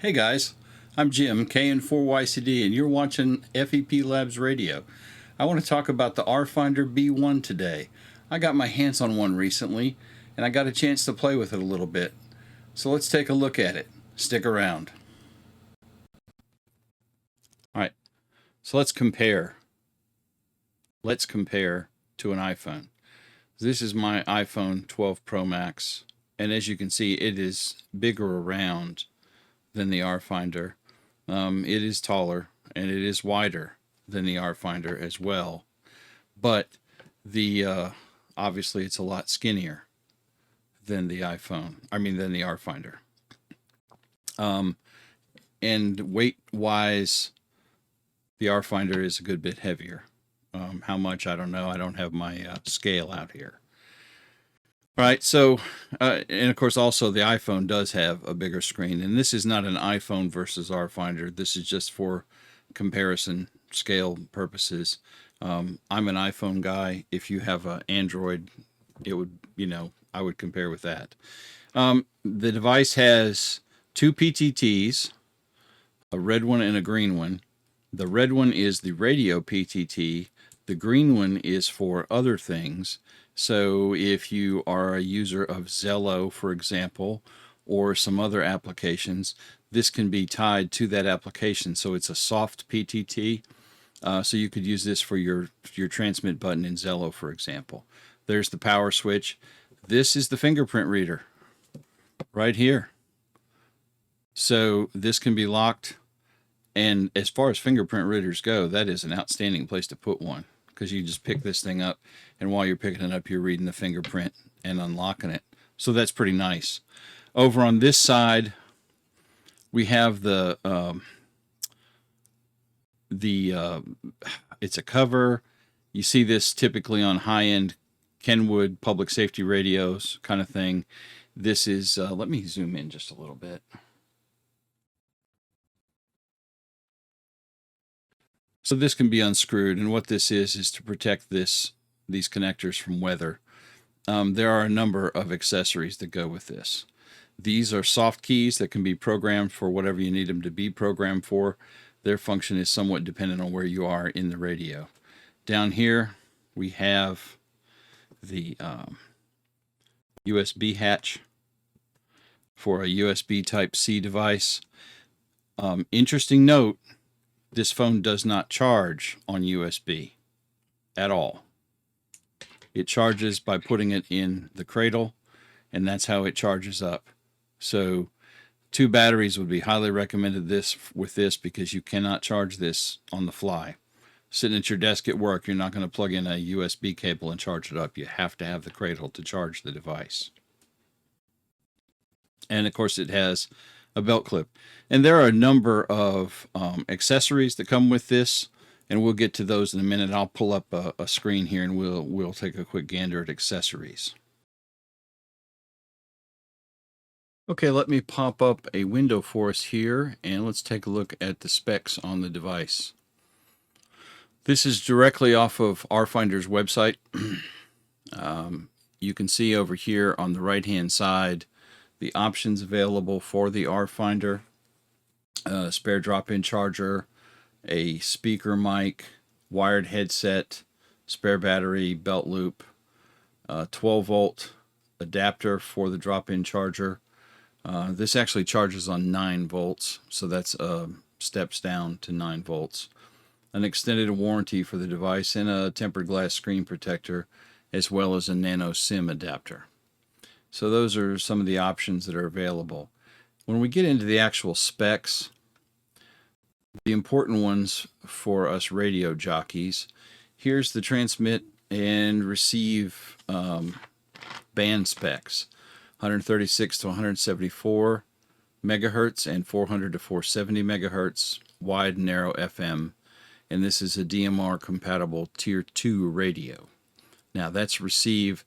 Hey guys, I'm Jim, KN4YCD, and you're watching FEP Labs Radio. I want to talk about the Rfinder B1 today. I got my hands on one recently, and I got a chance to play with it a little bit. So let's take a look at it. Stick around. Alright, so let's compare. Let's compare to an iPhone. This is my iPhone 12 Pro Max, and as you can see, it is bigger around than the Rfinder. It is taller and it is wider than the Rfinder as well, but the obviously it's a lot skinnier than the than the Rfinder. And weight wise, the Rfinder is a good bit heavier. How much, I don't know. I don't have my scale out here. All right, so, and of course also the iPhone does have a bigger screen, and this is not an iPhone versus Rfinder. This is just for comparison scale purposes. I'm an iPhone guy. If you have an Android, it would, I would compare with that. The device has two PTTs, a red one and a green one. The red one is the radio PTT. The green one is for other things. So if you are a user of Zello, for example, or some other applications, this can be tied to that application. So it's a soft PTT. So you could use this for your transmit button in Zello, for example. There's the power switch. This is the fingerprint reader right here. So this can be locked. And as far as fingerprint readers go, that is an outstanding place to put one, because you just pick this thing up, and while you're picking it up, you're reading the fingerprint and unlocking it. So that's pretty nice. Over on this side, we have it's a cover. You see this typically on high-end Kenwood public safety radios kind of thing. This is, let me zoom in just a little bit. So this can be unscrewed, and what this is to protect these connectors from weather. There are a number of accessories that go with this. These are soft keys that can be programmed for whatever you need them to be programmed for. Their function is somewhat dependent on where you are in the radio. Down here we have the USB hatch for a USB Type-C device. Interesting note, this phone does not charge on USB at all. It charges by putting it in the cradle, and that's how it charges up. So 2 batteries would be highly recommended with this, because you cannot charge this on the fly. Sitting at your desk at work, you're not going to plug in a USB cable and charge it up. You have to have the cradle to charge the device. And of course it has a belt clip. And there are a number of accessories that come with this, and we'll get to those in a minute. I'll pull up a screen here, and we'll take a quick gander at accessories. Okay, let me pop up a window for us here, and let's take a look at the specs on the device. This is directly off of Rfinder's website. You can see over here on the right-hand side the options available for the Rfinder: spare drop-in charger, a speaker mic, wired headset, spare battery, belt loop, 12-volt adapter for the drop-in charger. This actually charges on 9 volts, so that's steps down to 9 volts. An extended warranty for the device, and a tempered glass screen protector, as well as a nano SIM adapter. So those are some of the options that are available. When we get into the actual specs, the important ones for us radio jockeys, here's the transmit and receive band specs: 136 to 174 megahertz and 400 to 470 megahertz, wide and narrow FM, and this is a DMR compatible tier 2 radio. Now that's receive.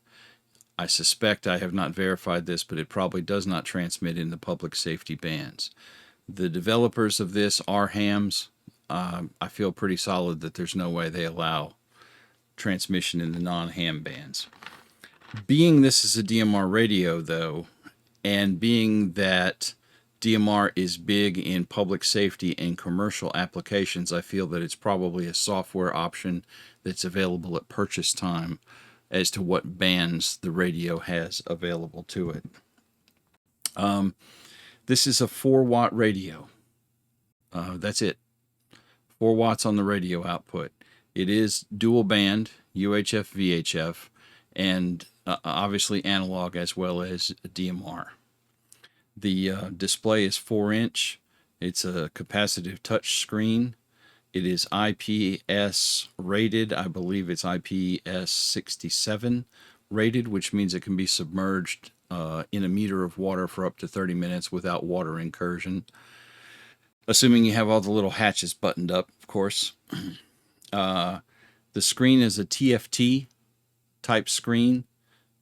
I suspect, I have not verified this, but it probably does not transmit in the public safety bands. The developers of this are hams. I feel pretty solid that there's no way they allow transmission in the non-ham bands. Being this is a DMR radio, though, and being that DMR is big in public safety and commercial applications. I feel that it's probably a software option that's available at purchase time as to what bands the radio has available to it. This is a 4-watt radio. That's it. 4 watts on the radio output. It is dual band, UHF, VHF, and obviously analog as well as DMR. The display is 4-inch. It's a capacitive touch screen. It is IPS rated. I believe it's IPS 67 rated, which means it can be submerged in a meter of water for up to 30 minutes without water incursion. Assuming you have all the little hatches buttoned up, of course. The screen is a TFT type screen.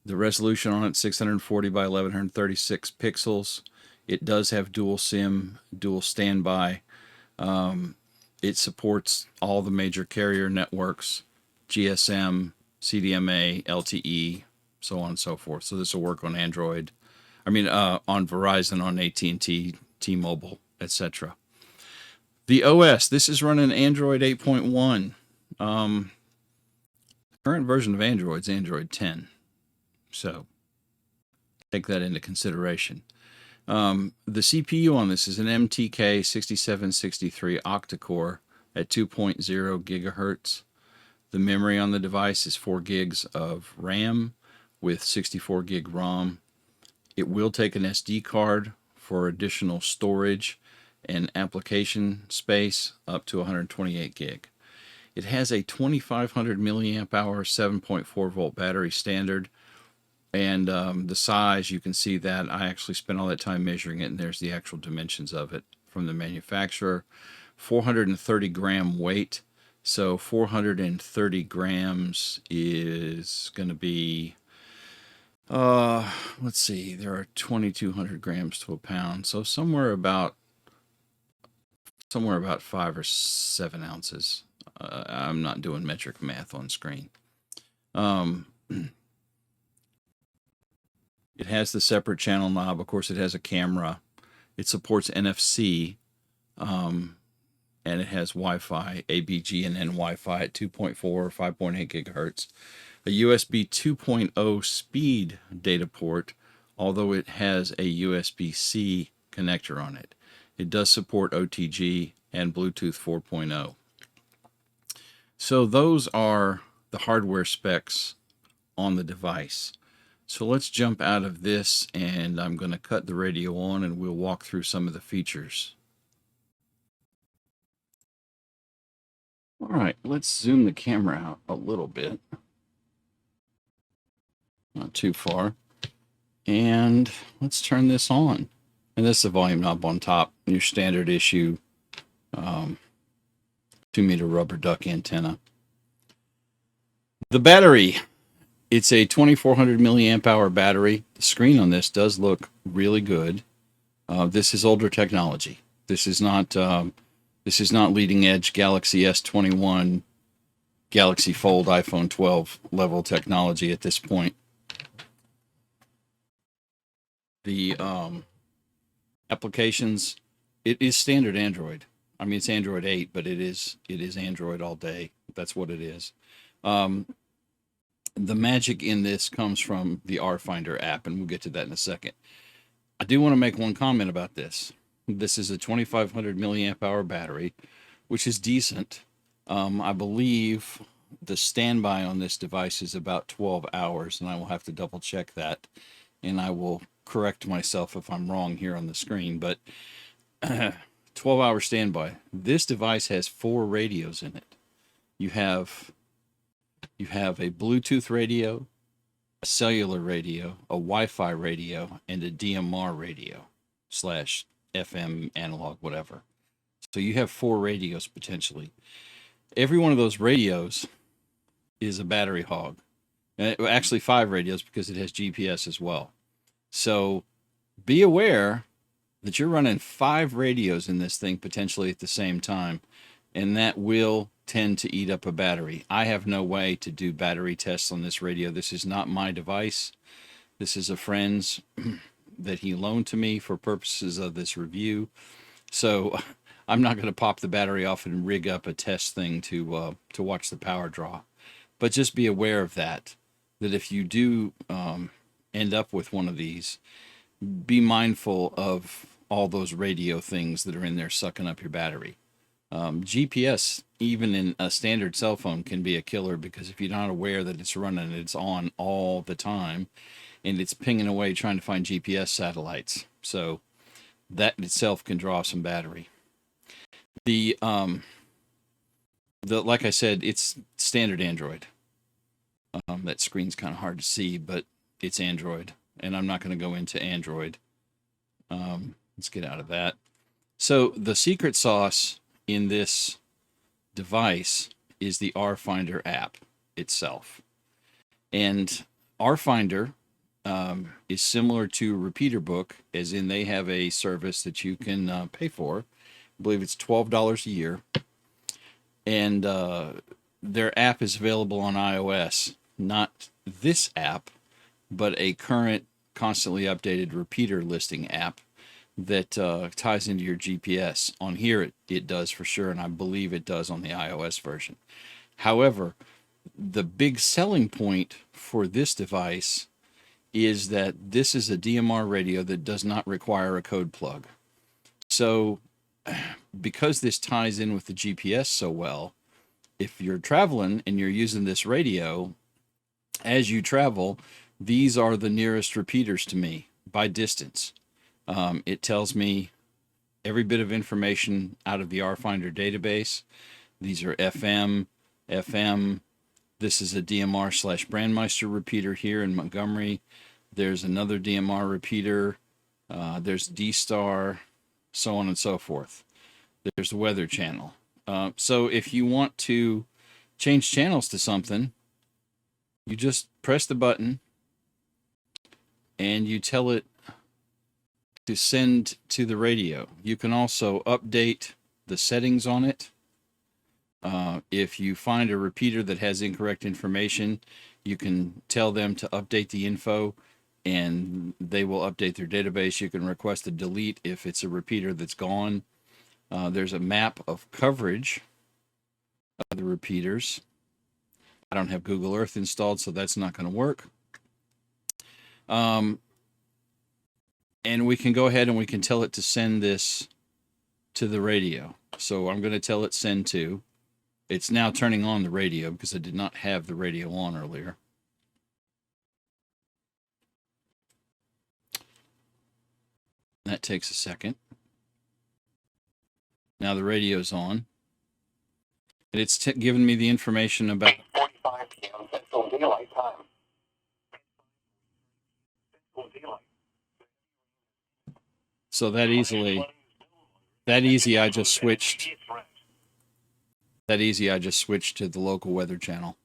The resolution on it 640 by 1136 pixels. It does have dual SIM, dual standby. It supports all the major carrier networks, GSM, CDMA, LTE, so on and so forth. So this will work on Android. On Verizon, on AT&T, T-Mobile, etc. The OS, this is running Android 8.1. Current version of Android is Android 10. So take that into consideration. The CPU on this is an MTK 6763 octa-core at 2.0 gigahertz. The memory on the device is 4 gigs of RAM with 64 gig ROM. It will take an SD card for additional storage and application space up to 128 gig. It has a 2500 milliamp hour 7.4 volt battery standard, and the size, you can see that I actually spent all that time measuring it, and there's the actual dimensions of it from the manufacturer. 430 gram weight, so 430 grams is going to be let's see, there are 2200 grams to a pound, so somewhere about 5 or 7 ounces. I'm not doing metric math on screen. It has the separate channel knob. Of course, it has a camera. It supports NFC, and it has Wi-Fi, ABG, and then Wi-Fi at 2.4 or 5.8 gigahertz. A USB 2.0 speed data port, although it has a USB-C connector on it. It does support OTG and Bluetooth 4.0. So those are the hardware specs on the device. So let's jump out of this, and I'm going to cut the radio on and we'll walk through some of the features. All right, let's zoom the camera out a little bit. Not too far. And let's turn this on. And this is the volume knob on top, your standard issue 2-meter rubber duck antenna. The battery, it's a 2400 milliamp hour battery. The screen on this does look really good. This is older technology. This is not leading edge Galaxy S21, Galaxy Fold, iPhone 12 level technology at this point. The applications, it is standard Android. I mean, it's Android 8, but it is Android all day. That's what it is. The magic in this comes from the Rfinder app, and we'll get to that in a second. I do want to make one comment about this. This is a 2500 milliamp hour battery, which is decent. I believe the standby on this device is about 12 hours, and I will have to double check that, and I will correct myself if I'm wrong here on the screen, but 12-hour standby. This device has 4 radios in it. You have a Bluetooth radio, a cellular radio, a Wi-Fi radio, and a DMR radio / FM analog, whatever. So you have 4 radios potentially. Every one of those radios is a battery hog. Actually 5 radios, because it has GPS as well. So be aware that you're running 5 radios in this thing potentially at the same time, and that will tend to eat up a battery. I have no way to do battery tests on this radio. This is not my device. This is a friend's. that he loaned to me for purposes of this review. So I'm not going to pop the battery off and rig up a test thing to watch the power draw. But just be aware of that if you do end up with one of these, be mindful of all those radio things that are in there sucking up your battery. GPS, even in a standard cell phone, can be a killer, because if you're not aware that it's running, it's on all the time, and it's pinging away trying to find GPS satellites. So that itself can draw some battery. The like I said, it's standard Android. That screen's kind of hard to see, but it's Android, and I'm not going to go into Android. Let's get out of that. So the secret sauce in this device is the Rfinder app itself. And Rfinder is similar to Repeater Book, as in they have a service that you can pay for. I believe it's $12 a year. And their app is available on iOS. Not this app, but a current, constantly updated repeater listing app that ties into your GPS. On here, it does for sure, and I believe it does on the iOS version. However, the big selling point for this device is that this is a DMR radio that does not require a code plug. So because this ties in with the GPS so well, if you're traveling and you're using this radio, as you travel, these are the nearest repeaters to me by distance. It tells me every bit of information out of the Rfinder database. These are FM. This is a DMR/Brandmeister repeater here in Montgomery. There's another DMR repeater. There's D-Star, so on and so forth. There's the Weather Channel. So if you want to change channels to something, you just press the button and you tell it to send to the radio. You can also update the settings on it. If you find a repeater that has incorrect information, you can tell them to update the info and they will update their database. You can request a delete if it's a repeater that's gone. There's a map of coverage of the repeaters. I don't have Google Earth installed, so that's not going to work. And we can go ahead and we can tell it to send this to the radio. So I'm going to tell it send to. It's now turning on the radio because I did not have the radio on earlier. That takes a second. Now the radio's on. And it's giving me the information about 8:45 p.m. Central Daylight Time. So that easy I just switched to the local Weather Channel.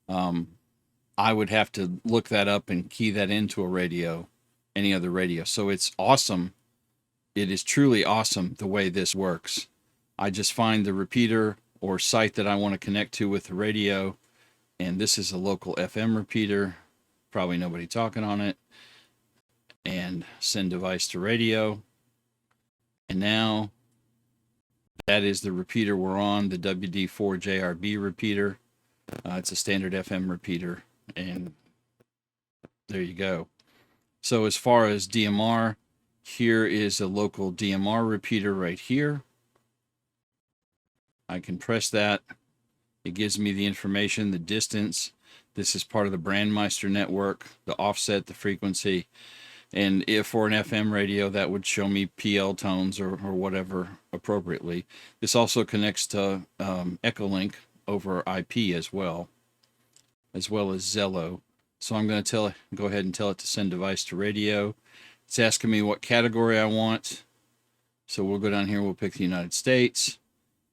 I would have to look that up and key that into a radio, any other radio. So it's awesome. It is truly awesome the way this works. I just find the repeater or site that I want to connect to with the radio, and this is a local FM repeater, probably nobody talking on it, and send device to radio. And now that is the repeater we're on, the WD4JRB repeater. It's a standard FM repeater, and there you go. So as far as DMR, here is a local DMR repeater right here. I can press that. It gives me the information, the distance. This is part of the Brandmeister network, the offset, the frequency. And if for an FM radio, that would show me PL tones or whatever appropriately. This also connects to Echolink over IP as well as Zello. So I'm going to go ahead and tell it to send device to radio. It's asking me what category I want. So we'll go down here, we'll pick the United States.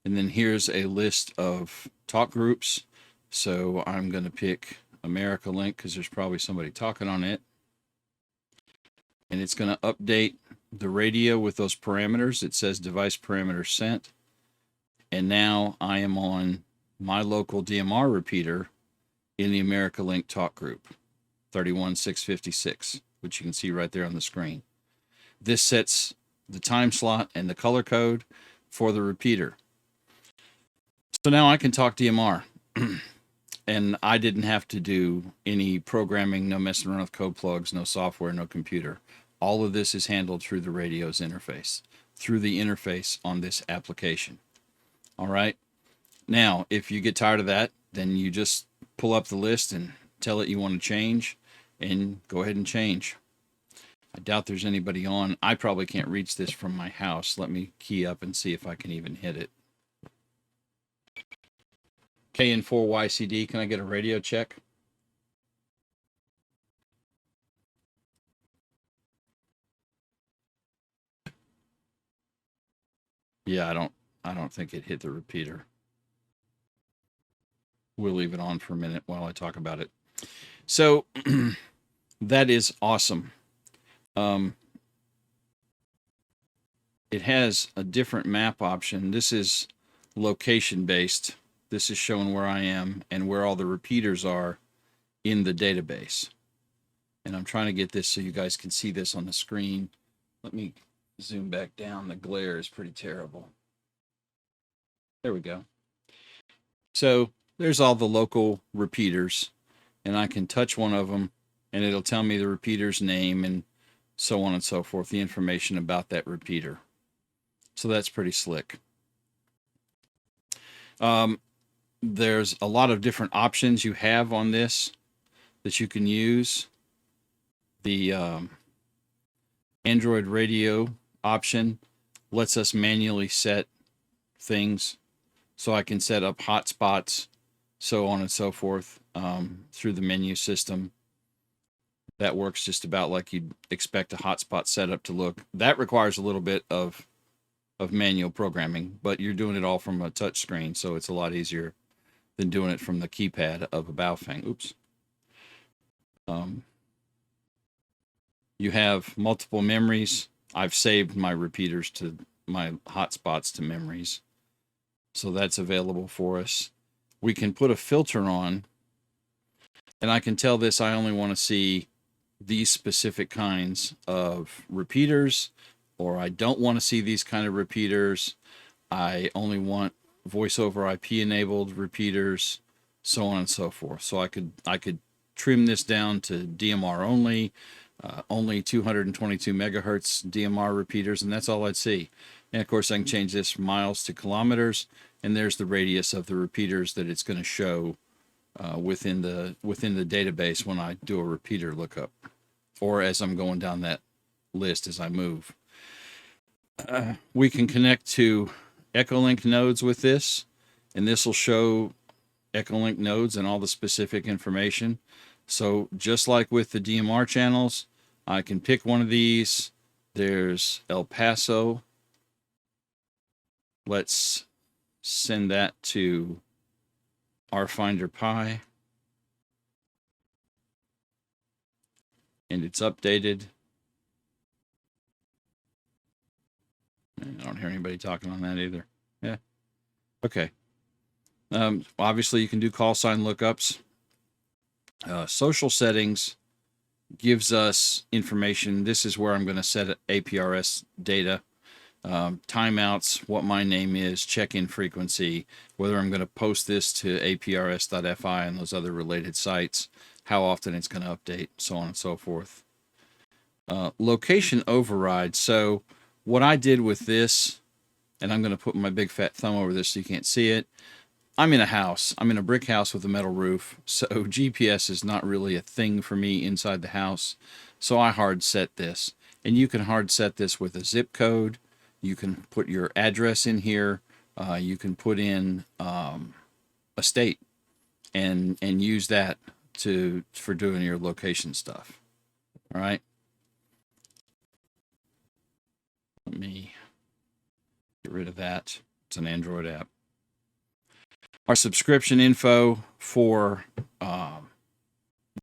And then here's a list of talk groups. So I'm going to pick America Link because there's probably somebody talking on it. And it's going to update the radio with those parameters. It says device parameters sent. And now I am on my local DMR repeater in the America Link talk group, 31656, which you can see right there on the screen. this sets the time slot and the color code for the repeater. So now I can talk DMR. And I didn't have to do any programming, no messing around with code plugs, no software, no computer. All of this is handled through the radio's interface, through the interface on this application. All right. Now, if you get tired of that, then you just pull up the list and tell it you want to change, and go ahead and change. I doubt there's anybody on. I probably can't reach this from my house. Let me key up and see if I can even hit it. KN4YCD, can I get a radio check? Yeah, I don't think it hit the repeater. We'll leave it on for a minute while I talk about it. So that is awesome. It has a different map option. This is location based. This is showing where I am and where all the repeaters are in the database. And I'm trying to get this so you guys can see this on the screen. Let me zoom back down. The glare is pretty terrible. There we go. So there's all the local repeaters, and I can touch one of them and it'll tell me the repeater's name and so on and so forth, the information about that repeater. So that's pretty slick. There's a lot of different options you have on this that you can use. The Android radio option lets us manually set things, so I can set up hotspots, so on and so forth, through the menu system. That works just about like you'd expect a hotspot setup to look. That requires a little bit of manual programming, but you're doing it all from a touch screen, so it's a lot easier than doing it from the keypad of a Baofeng. Oops. You have multiple memories. I've saved my repeaters to my hotspots to memories, so that's available for us. We can put a filter on, and I can tell this I only want to see these specific kinds of repeaters, or I don't want to see these kind of repeaters. I only want voice over IP enabled repeaters, so on and so forth. So I could trim this down to DMR only 222 megahertz DMR repeaters, and that's all I'd see. And of course I can change this from miles to kilometers, and there's the radius of the repeaters that it's going to show within the database when I do a repeater lookup, or as I'm going down that list as I move. We can connect to Echolink nodes with this, and this will show Echolink nodes and all the specific information. So just like with the DMR channels, I can pick one of these. There's El Paso. Let's send that to Rfinder Pi. And it's updated. I don't hear anybody talking on that either. Yeah. Okay. Obviously, you can do call sign lookups. Social settings gives us information. This is where I'm going to set APRS data. Timeouts, what my name is, check-in frequency, whether I'm going to post this to aprs.fi and those other related sites, how often it's going to update, so on and so forth. Location override. So what I did with this, and I'm going to put my big fat thumb over this so you can't see it. I'm in a house. I'm in a brick house with a metal roof, so GPS is not really a thing for me inside the house. So I hard set this, and you can hard set this with a zip code. You can put your address in here. You can put in a state and use that for doing your location stuff. All right. Let me get rid of that. It's an Android app. Our subscription info for the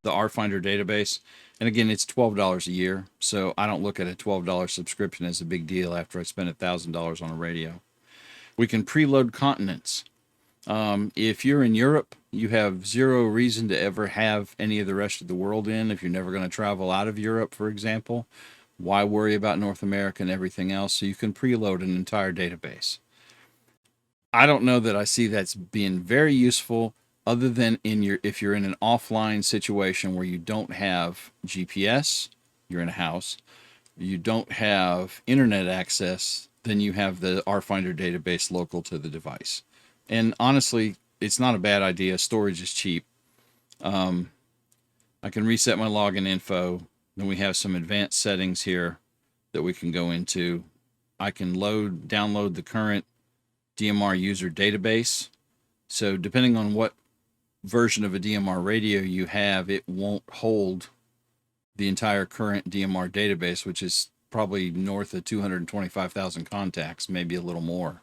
Rfinder database. And again, it's $12 a year. So I don't look at a $12 subscription as a big deal after I spend $1,000 on a radio. We can preload continents. If you're in Europe, you have zero reason to ever have any of the rest of the world in if you're never going to travel out of Europe, for example. Why worry about North America and everything else? So you can preload an entire database. I don't know that I see that's being very useful, other than if you're in an offline situation where you don't have GPS, you're in a house, you don't have internet access, then you have the Rfinder database local to the device. And honestly, it's not a bad idea. Storage is cheap. I can reset my login info. Then we have some advanced settings here that we can go into. I can download the current DMR user database. So depending on what version of a DMR radio you have, it won't hold the entire current DMR database, which is probably north of 225,000 contacts, maybe a little more.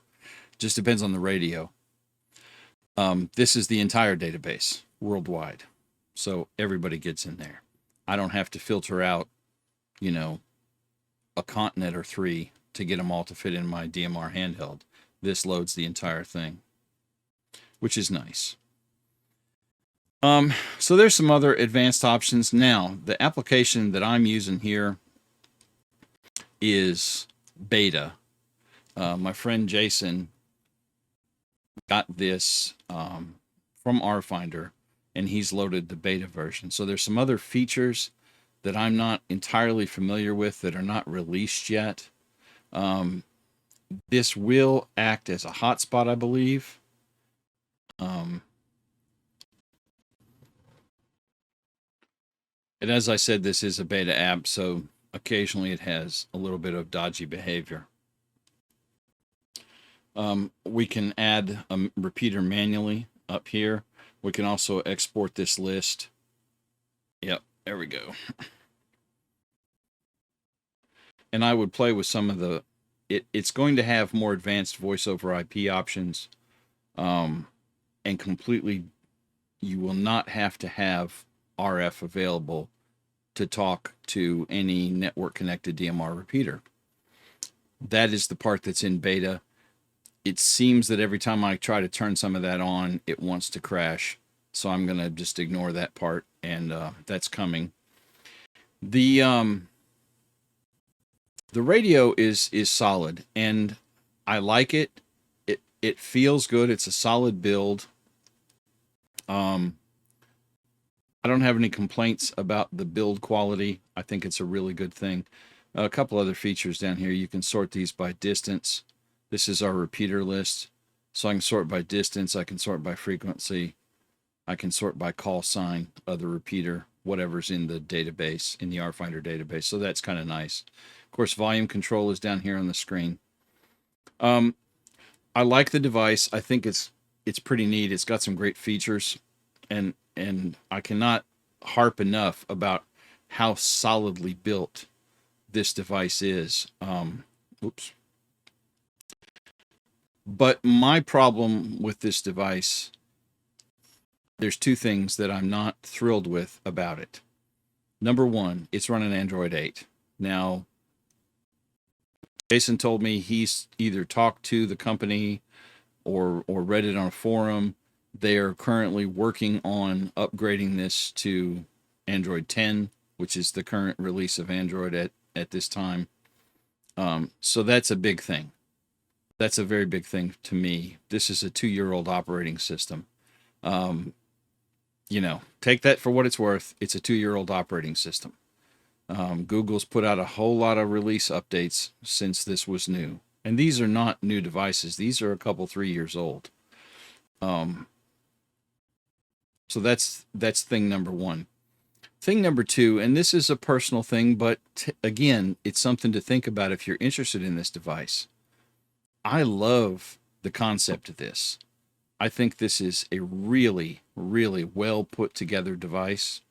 Just depends on the radio. This is the entire database worldwide. So everybody gets in there. I don't have to filter out, a continent or three to get them all to fit in my DMR handheld. This loads the entire thing, which is nice. So there's some other advanced options. Now, the application that I'm using here is beta. My friend Jason got this from Rfinder, and he's loaded the beta version. So there's some other features that I'm not entirely familiar with that are not released yet. This will act as a hotspot, I believe. And as I said, this is a beta app, so occasionally it has a little bit of dodgy behavior. We can add a repeater manually up here. We can also export this list. Yep, there we go. And I would play with some of the... It's going to have more advanced voice over IP options. And completely, you will not have to have RF available to talk to any network connected DMR repeater. That is the part that's in beta. It seems that every time I try to turn some of that on, it wants to crash. So I'm going to just ignore that part, and that's coming. The radio is solid, and I like it. It feels good. It's a solid build. I don't have any complaints about the build quality. I think it's a really good thing. A couple other features down here. You can sort these by distance. This is our repeater list. So I can sort by distance. I can sort by frequency. I can sort by call sign, other repeater, whatever's in the database, in the Rfinder database. So that's kind of nice. Of course, volume control is down here on the screen. I like the device. I think it's pretty neat. It's got some great features, and I cannot harp enough about how solidly built this device is. Oops. But my problem with this device, there's two things that I'm not thrilled with about it. Number one, it's running Android 8. Now, Jason told me he's either talked to the company or read it on a forum. They are currently working on upgrading this to Android 10, which is the current release of Android at this time. So that's a big thing. That's a very big thing to me. This is a 2-year-old operating system. Take that for what it's worth. It's a 2-year-old operating system. Google's put out a whole lot of release updates since this was new. And these are not new devices. These are a couple, 3 years old. So that's thing number one. Thing number two, and this is a personal thing, but again, it's something to think about if you're interested in this device. I love the concept of this. I think this is a really, really well put together device.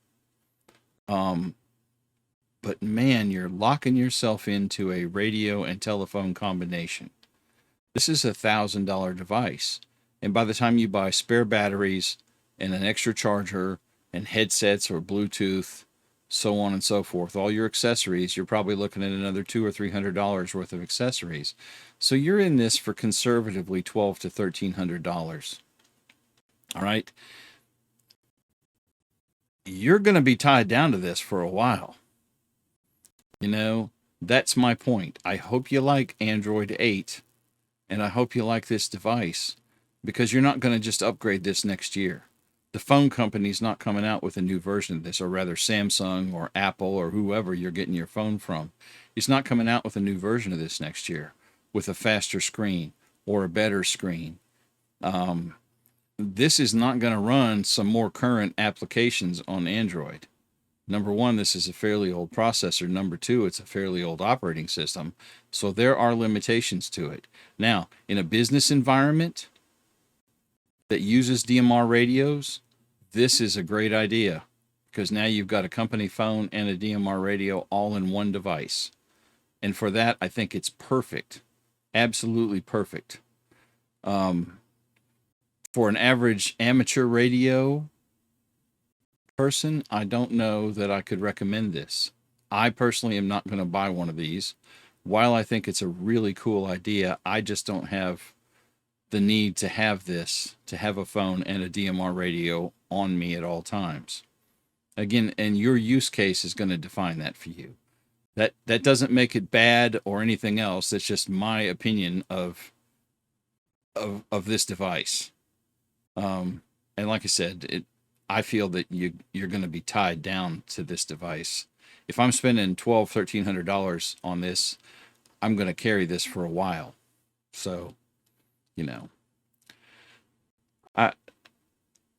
But man, you're locking yourself into a radio and telephone combination. This is $1,000 device. And by the time you buy spare batteries and an extra charger and headsets or Bluetooth, so on and so forth, all your accessories, you're probably looking at another $200 or $300 worth of accessories. So you're in this for conservatively $1,200 to $1,300. All right. You're going to be tied down to this for a while. That's my point. I hope you like Android 8, and I hope you like this device, because you're not going to just upgrade this next year. The phone company's not coming out with a new version of this, or rather Samsung or Apple or whoever you're getting your phone from. It's not coming out with a new version of this next year with a faster screen or a better screen. This is not going to run some more current applications on Android. Number one, this is a fairly old processor. Number two, it's a fairly old operating system. So there are limitations to it. Now, in a business environment that uses DMR radios, this is a great idea, because now you've got a company phone and a DMR radio all in one device. And for that, I think it's perfect. Absolutely perfect. For an average amateur radio person, I don't know that I could recommend this. I personally am not going to buy one of these. While I think it's a really cool idea, I just don't have the need to have this, to have a phone and a DMR radio on me at all times. Again, and your use case is going to define that for you. That doesn't make it bad or anything else. That's just my opinion of this device. And like I said, I feel that you're going to be tied down to this device. If I'm spending $1,200-$1,300 on this, I'm going to carry this for a while. So, you know, I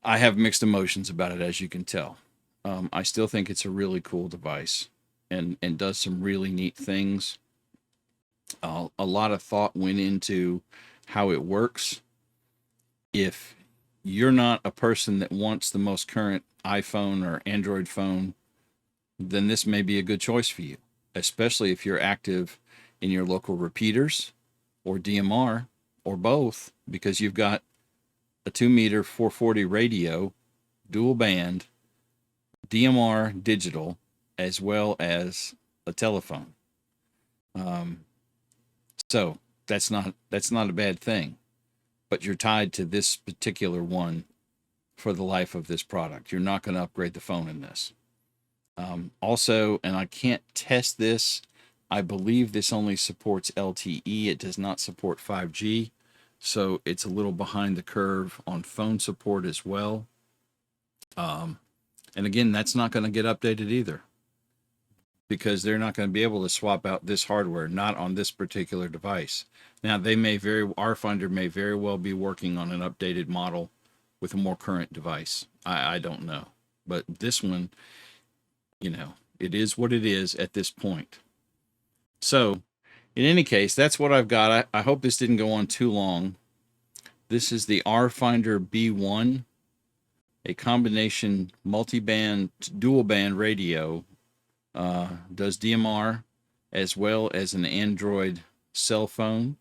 have mixed emotions about it, as you can tell. I still think it's a really cool device and does some really neat things. A lot of thought went into how it works. If you're not a person that wants the most current iPhone or Android phone, then this may be a good choice for you, especially if you're active in your local repeaters or DMR or both, because you've got a 2-meter 440 radio, dual band, DMR digital, as well as a telephone. So that's not a bad thing, but you're tied to this particular one for the life of this product. You're not going to upgrade the phone in this. Also, and I can't test this, I believe this only supports LTE. It does not support 5G. So it's a little behind the curve on phone support as well. And again, that's not going to get updated either, because they're not going to be able to swap out this hardware, not on this particular device. Now, Rfinder may very well be working on an updated model with a more current device. I don't know. But this one, you know, it is what it is at this point. So, in any case, that's what I've got. I hope this didn't go on too long. This is the Rfinder B1, a combination multi-band, dual-band radio. Does DMR as well as an Android cell phone,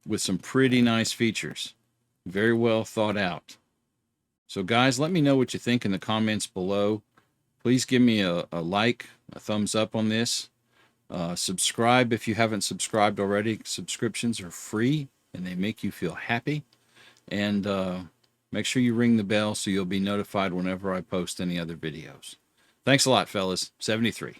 with some pretty nice features. Very well thought out. So guys, let me know what you think in the comments below. Please give me a like, a thumbs up on this. Subscribe if you haven't subscribed already. Subscriptions are free and they make you feel happy. And make sure you ring the bell so you'll be notified whenever I post any other videos. Thanks a lot, fellas. 73.